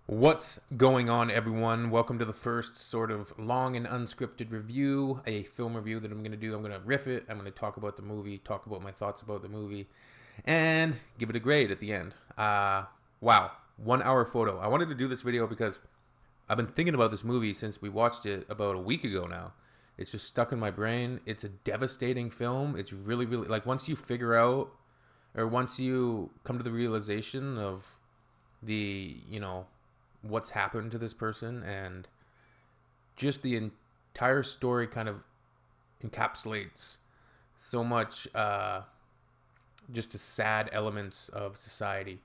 What's going on, everyone? Welcome to the first sort of long and unscripted review, a film review that I'm going to do. I'm going to riff it, I'm going to talk about the movie, talk about my thoughts about the movie, and give it a grade at the end. Wow, 1 hour photo. I wanted to do this video because I've been thinking about this movie since we watched it about a week ago now. It's just stuck in my brain. It's a devastating film. It's really, really, like, once you figure out, or once you come to the realization of what's happened to this person, and just the entire story kind of encapsulates so much just the sad elements of society.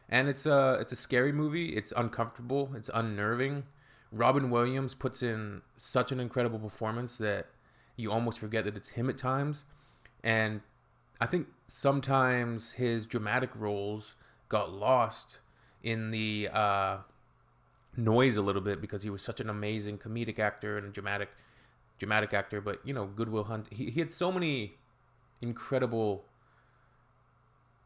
And it's a scary movie. It's uncomfortable, it's unnerving. Robin Williams puts in such an incredible performance that you almost forget that it's him at times. And I think sometimes his dramatic roles got lost in the noise a little bit because he was such an amazing comedic actor and a dramatic actor. But Good Will Hunt, he had so many incredible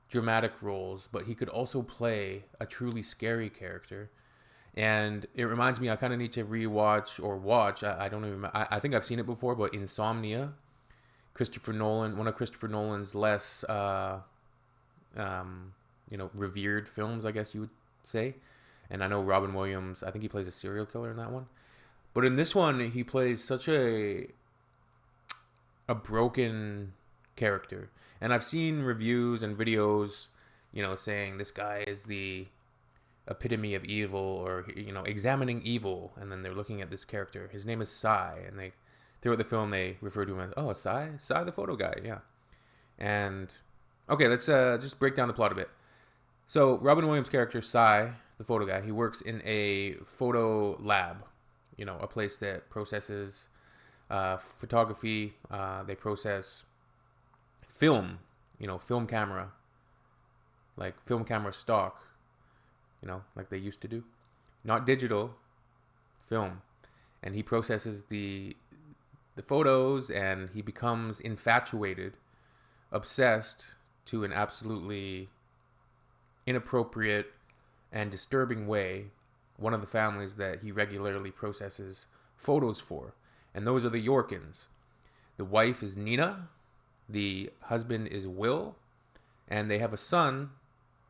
dramatic roles, but he could also play a truly scary character. And it reminds me, I kind of need to rewatch or watch. I don't even. I think I've seen it before, but Insomnia, Christopher Nolan, one of Christopher Nolan's less, revered films, I guess you would say. And I know Robin Williams, I think he plays a serial killer in that one. But in this one, he plays such a broken character. And I've seen reviews and videos, saying this guy is the epitome of evil, or examining evil. And then they're looking at this character. His name is Sai, and they throughout the film they refer to him as, oh, Sai the photo guy, yeah. And okay, let's just break down the plot a bit. So Robin Williams' character Sai, the photo guy, he works in a photo lab, a place that processes photography. They process film, film camera, like film camera stock, like they used to do, not digital, film. And he processes the photos, and he becomes infatuated, obsessed to an absolutely inappropriate and disturbing way, one of the families that he regularly processes photos for. And those are the Yorkins. The wife is Nina, the husband is Will, and they have a son,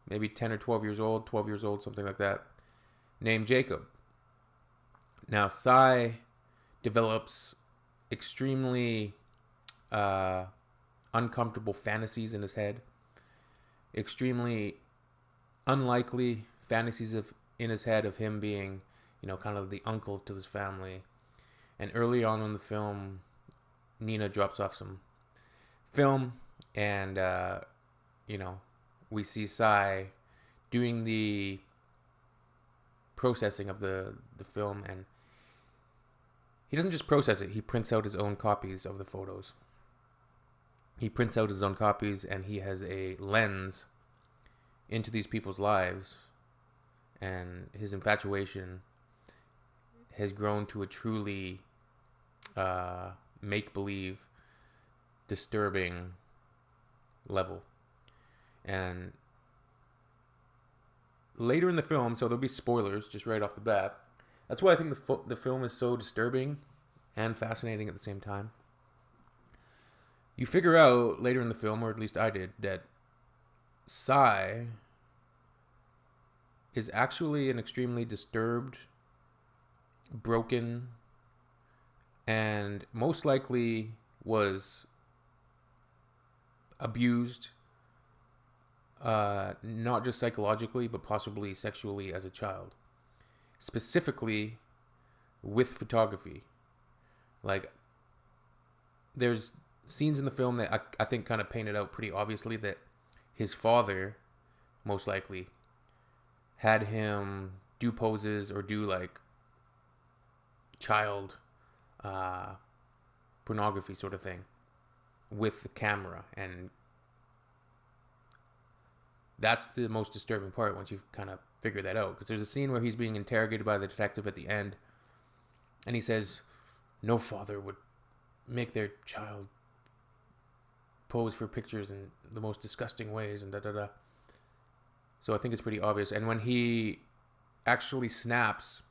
maybe 10 or 12 years old, something like that, named Jacob. Now, Sai develops extremely uncomfortable fantasies in his head, extremely unlikely fantasies in his head of him being, kind of the uncle to this family. And early on in the film, Nina drops off some film, and we see Sai doing the processing of the film, and he doesn't just process it, he prints out his own copies of the photos. He prints out his own copies, and he has a lens into these people's lives, and his infatuation has grown to a truly make-believe, disturbing level. And later in the film, so there'll be spoilers just right off the bat. That's why I think the film is so disturbing and fascinating at the same time. You figure out later in the film, or at least I did, that Sai is actually an extremely disturbed, broken, and most likely was abused, not just psychologically, but possibly sexually as a child. Specifically with photography. Like, there's scenes in the film that I think kind of painted out pretty obviously that his father, most likely, had him do poses or do like child pornography sort of thing with the camera. And that's the most disturbing part once you kind of figure that out, because there's a scene where he's being interrogated by the detective at the end, and he says no father would make their child pose for pictures in the most disgusting ways, and da da da. So I think it's pretty obvious. And when he actually snaps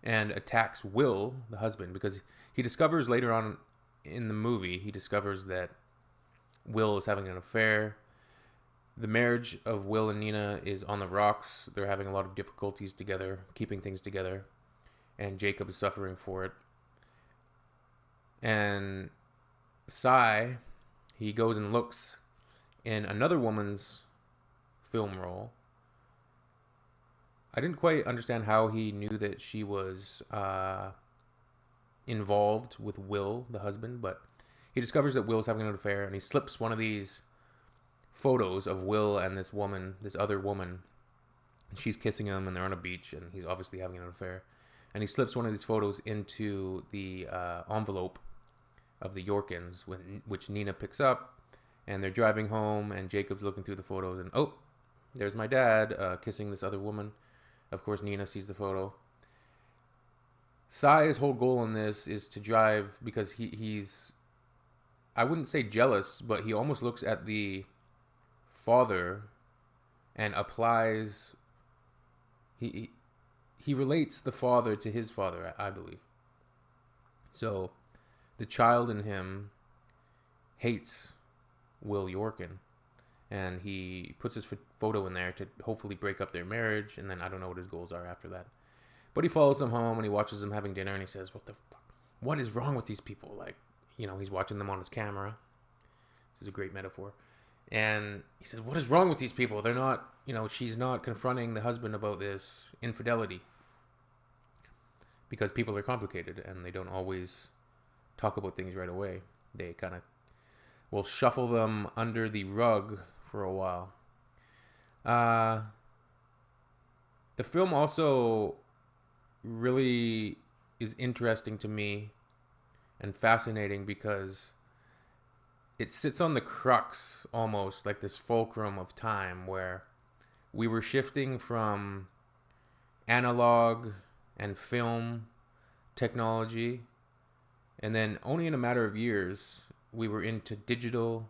and attacks Will, the husband, because he discovers later on in the movie, he discovers that Will is having an affair. The marriage of Will and Nina is on the rocks. They're having a lot of difficulties together, keeping things together, and Jacob is suffering for it. And Cy, he goes and looks in another woman's film roll. I didn't quite understand how he knew that she was involved with Will, the husband, but he discovers that Will's having an affair, and he slips one of these photos of Will and this woman, this other woman. She's kissing him, and they're on a beach, and he's obviously having an affair. And he slips one of these photos into the envelope of the Yorkins, which Nina picks up, and they're driving home, and Jacob's looking through the photos, and oh, there's my dad kissing this other woman. Of course, Nina sees the photo. Cy's whole goal in this is to drive, because he's, I wouldn't say jealous, but he almost looks at the father and applies, he relates the father to his father, I believe. So the child in him hates Will Yorkin, and he puts his photo in there to hopefully break up their marriage, and then I don't know what his goals are after that. But he follows them home, and he watches them having dinner, and he says, what the fuck? What is wrong with these people? Like, you know, he's watching them on his camera. This is a great metaphor. And he says, what is wrong with these people? They're not, you know, she's not confronting the husband about this infidelity. Because people are complicated, and they don't always talk about things right away. They kind of will shuffle them under the rug for a while. The film also really is interesting to me and fascinating because it sits on the crux, almost like this fulcrum of time, where we were shifting from analog and film technology, and then only in a matter of years we were into digital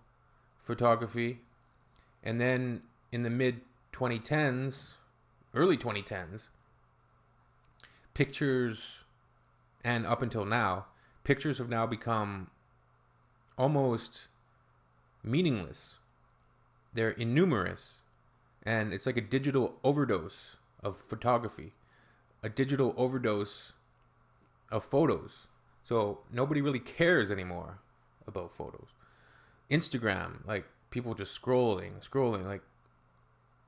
photography. And then in the mid 2010s, early 2010s, pictures, and up until now, pictures have now become almost meaningless. They're innumerous, and it's like a digital overdose of photography, a digital overdose of photos. So nobody really cares anymore about photos. Instagram, like, people just scrolling, like,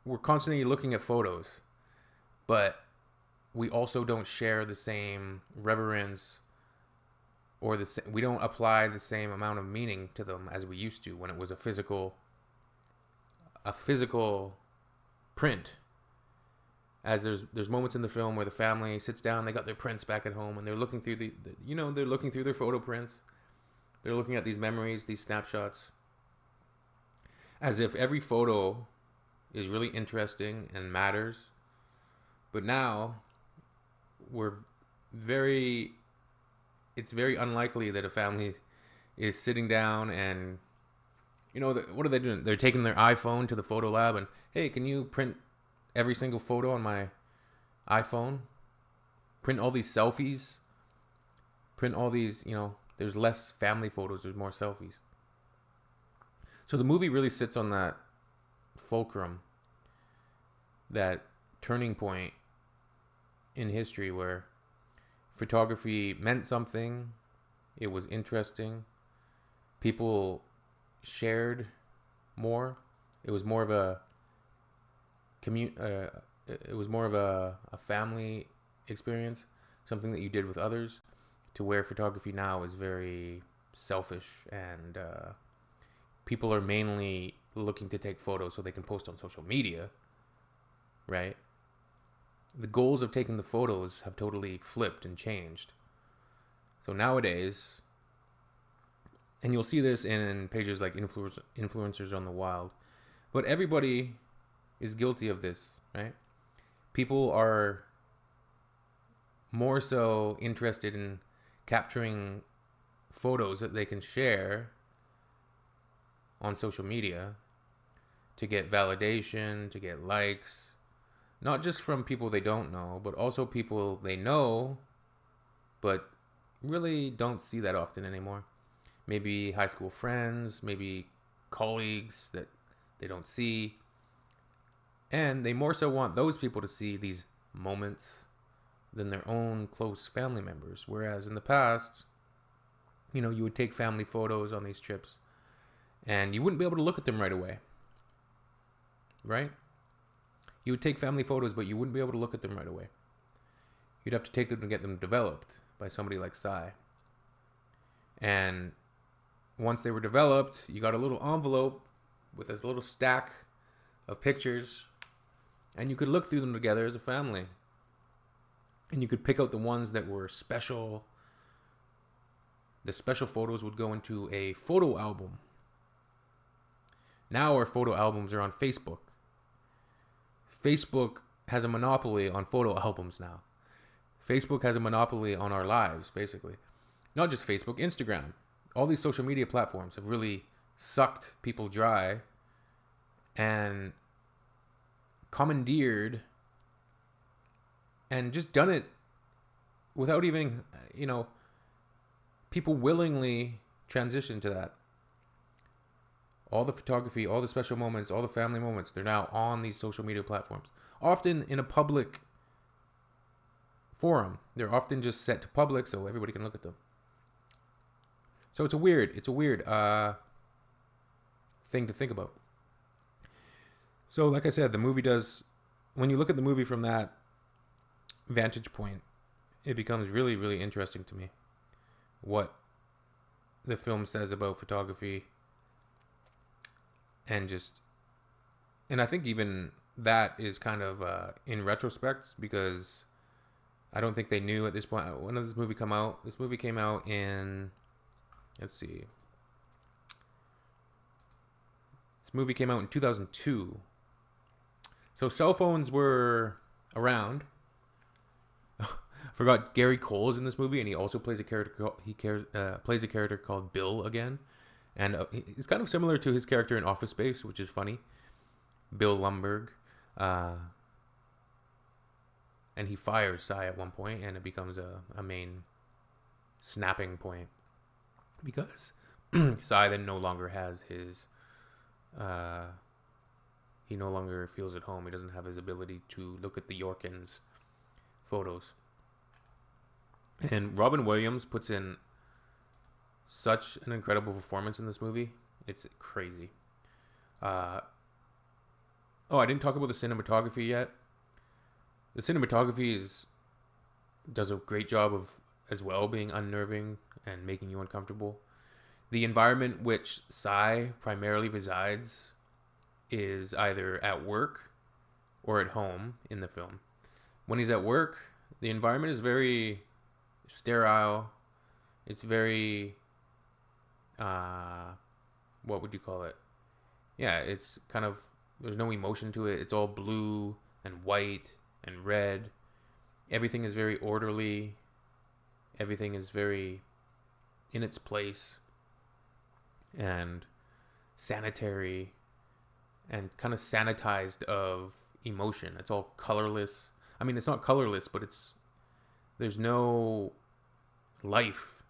we're constantly looking at photos, but we also don't share the same reverence, or we don't apply the same amount of meaning to them as we used to when it was a physical print. As there's moments in the film where the family sits down, they got their prints back at home, and they're looking through they're looking through their photo prints. They're looking at these memories, these snapshots, as if every photo is really interesting and matters. But now it's very unlikely that a family is sitting down and, what are they doing? They're taking their iPhone to the photo lab and, hey, can you print every single photo on my iPhone? Print all these selfies? Print all these, there's less family photos, there's more selfies. So the movie really sits on that fulcrum, that turning point in history where photography meant something, it was interesting, people shared more, it was more of a a family experience, something that you did with others, to where photography now is very selfish, and people are mainly looking to take photos so they can post on social media, right? The goals of taking the photos have totally flipped and changed. So nowadays, and you'll see this in pages like Influencers on the Wild, but everybody is guilty of this, right? People are more so interested in capturing photos that they can share on social media to get validation, to get likes, Not just from people they don't know, but also people they know, but really don't see that often anymore. Maybe high school friends, maybe colleagues that they don't see. And they more so want those people to see these moments than their own close family members. Whereas in the past, you would take family photos on these trips and you wouldn't be able to look at them right away. Right? You would take family photos, but you wouldn't be able to look at them right away. You'd have to take them to get them developed by somebody like Sai. And once they were developed, you got a little envelope with this little stack of pictures, and you could look through them together as a family. And you could pick out the ones that were special. The special photos would go into a photo album. Now our photo albums are on Facebook. Facebook has a monopoly on photo albums now. Facebook has a monopoly on our lives, basically. Not just Facebook, Instagram. All these social media platforms have really sucked people dry and commandeered and just done it without even, people willingly transition to that. All the photography, all the special moments, all the family moments, they're now on these social media platforms. Often in a public forum. They're often just set to public so everybody can look at them. So it's a weird thing to think about. So like I said, the movie does, when you look at the movie from that vantage point, it becomes really, really interesting to me what the film says about photography. And I think even that is kind of in retrospect, because I don't think they knew at this point. When did this movie come out? This movie came out in, let's see. This movie came out in 2002. So cell phones were around. I forgot Gary Cole is in this movie, and he also plays a character. Plays a character called Bill again. And it's kind of similar to his character in Office Space, which is funny. Bill Lumbergh. And he fires Sai at one point, and it becomes a main snapping point. Because Sai then no longer has his... he no longer feels at home. He doesn't have his ability to look at the Yorkins' photos. And Robin Williams puts in such an incredible performance in this movie. It's crazy. I didn't talk about the cinematography yet. The cinematography does a great job of, as well, being unnerving and making you uncomfortable. The environment which Sai primarily resides is either at work or at home in the film. When he's at work, the environment is very sterile. It's very... what would you call it? Yeah, it's kind of, there's no emotion to it. It's all blue and white and red. Everything is very orderly. Everything is very in its place and sanitary and kind of sanitized of emotion. It's all colorless. I mean, it's not colorless, but there's no life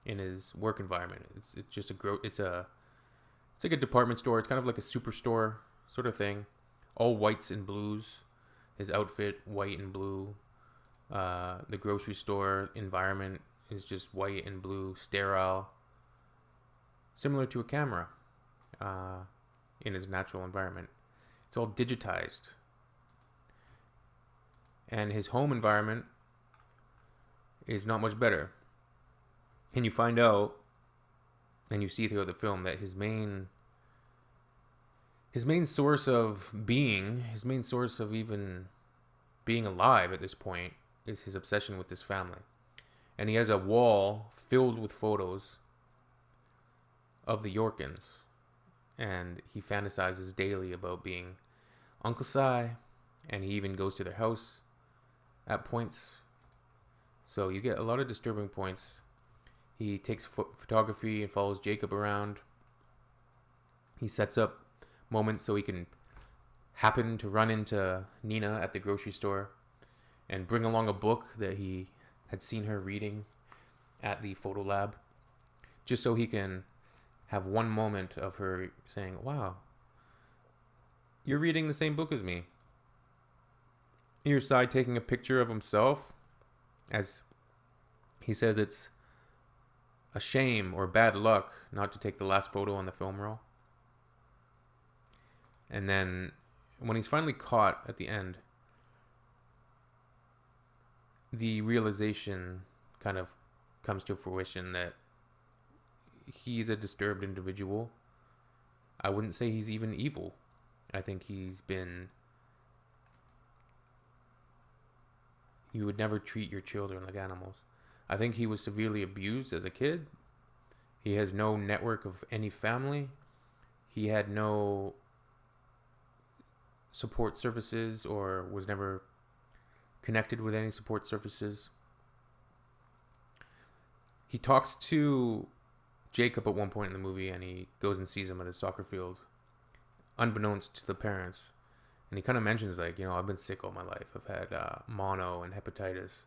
in his work environment. It's just it's like a department store. It's kind of like a superstore sort of thing. All whites and blues. His outfit, white and blue. The grocery store environment is just white and blue, sterile. Similar to a camera in his natural environment. It's all digitized. And his home environment is not much better. And you find out, and you see throughout the film, that his main source of being, his main source of even being alive at this point, is his obsession with this family. And he has a wall filled with photos of the Yorkins. And he fantasizes daily about being Uncle Sai. And he even goes to their house at points. So you get a lot of disturbing points. He takes photography and follows Jacob around. He sets up moments so he can happened to run into Nina at the grocery store and bring along a book that he had seen her reading at the photo lab, just so he can have one moment of her saying, "Wow, you're reading the same book as me." Your side taking a picture of himself, as he says it's a shame or bad luck not to take the last photo on the film roll. And then when he's finally caught at the end, the realization kind of comes to fruition that he's a disturbed individual. I wouldn't say he's even evil. I think you would never treat your children like animals. I think he was severely abused as a kid. He has no network of any family. He had no support services or was never connected with any support services. He talks to Jacob at one point in the movie, and he goes and sees him at his soccer field, unbeknownst to the parents. And he kind of mentions, like, I've been sick all my life. I've had mono and hepatitis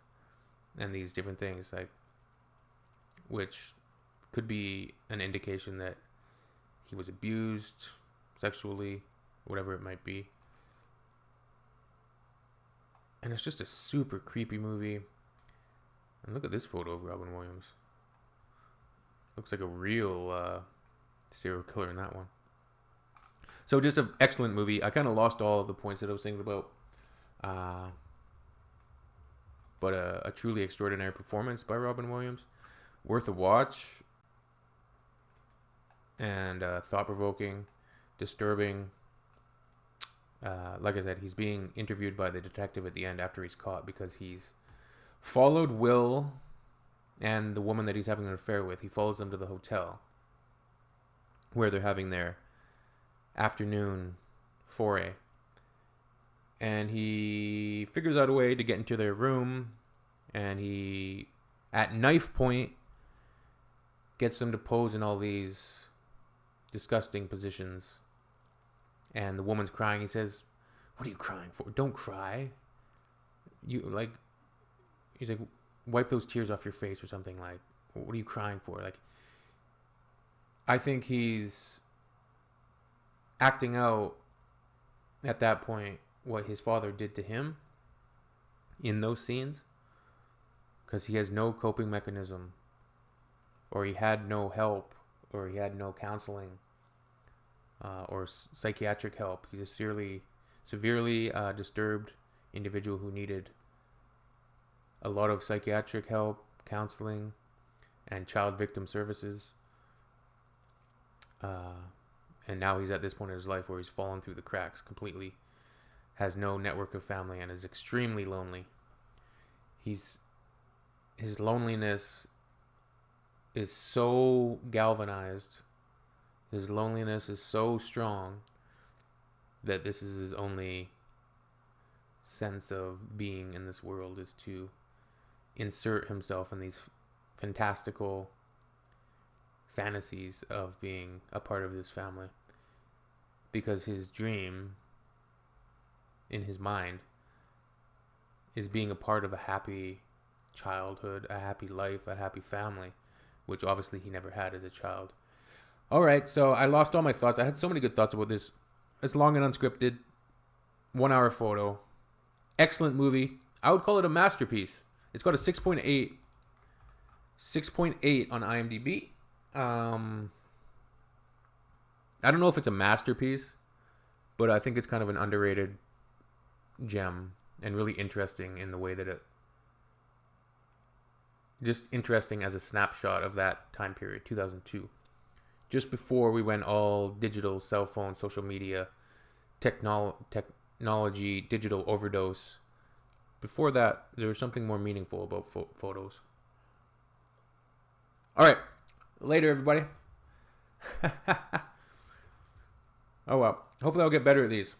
and these different things, like, which could be an indication that he was abused sexually, whatever it might be. And it's just a super creepy movie. And look at this photo of Robin Williams. Looks like a real serial killer in that one. So just an excellent movie. I kind of lost all of the points that I was thinking about. But a truly extraordinary performance by Robin Williams. Worth a watch. And thought-provoking, disturbing. Like I said, he's being interviewed by the detective at the end after he's caught because he's followed Will and the woman that he's having an affair with. He follows them to the hotel where they're having their afternoon foray. And he figures out a way to get into their room, and he, at knife point, gets them to pose in all these disgusting positions. And the woman's crying. He says, "What are you crying for? Don't cry. He's like, wipe those tears off your face," or something. Like, what are you crying for? Like, I think he's acting out at that point what his father did to him in those scenes, because he has no coping mechanism, or he had no help, or he had no counseling. Or psychiatric help. He's a severely disturbed individual who needed a lot of psychiatric help, counseling, and child victim services. And now he's at this point in his life where he's fallen through the cracks completely, has no network of family, and is extremely lonely. His loneliness is so galvanized. His loneliness is so strong that this is his only sense of being in this world, is to insert himself in these fantastical fantasies of being a part of this family. Because his dream in his mind is being a part of a happy childhood, a happy life, a happy family, which obviously he never had as a child. All right, so I lost all my thoughts. I had so many good thoughts about this. It's Long and Unscripted, 1 hour photo. Excellent movie. I would call it a masterpiece. It's got a 6.8 on IMDb. I don't know if it's a masterpiece, but I think it's kind of an underrated gem and really interesting in the way that just interesting as a snapshot of that time period, 2002. Just before we went all digital, cell phone, social media, technology, digital overdose. Before that, there was something more meaningful about photos. All right. Later, everybody. Oh, well. Hopefully I'll get better at these.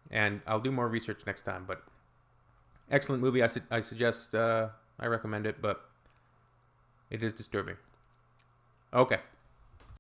And I'll do more research next time. But excellent movie. I suggest, I recommend it, but it is disturbing. Okay.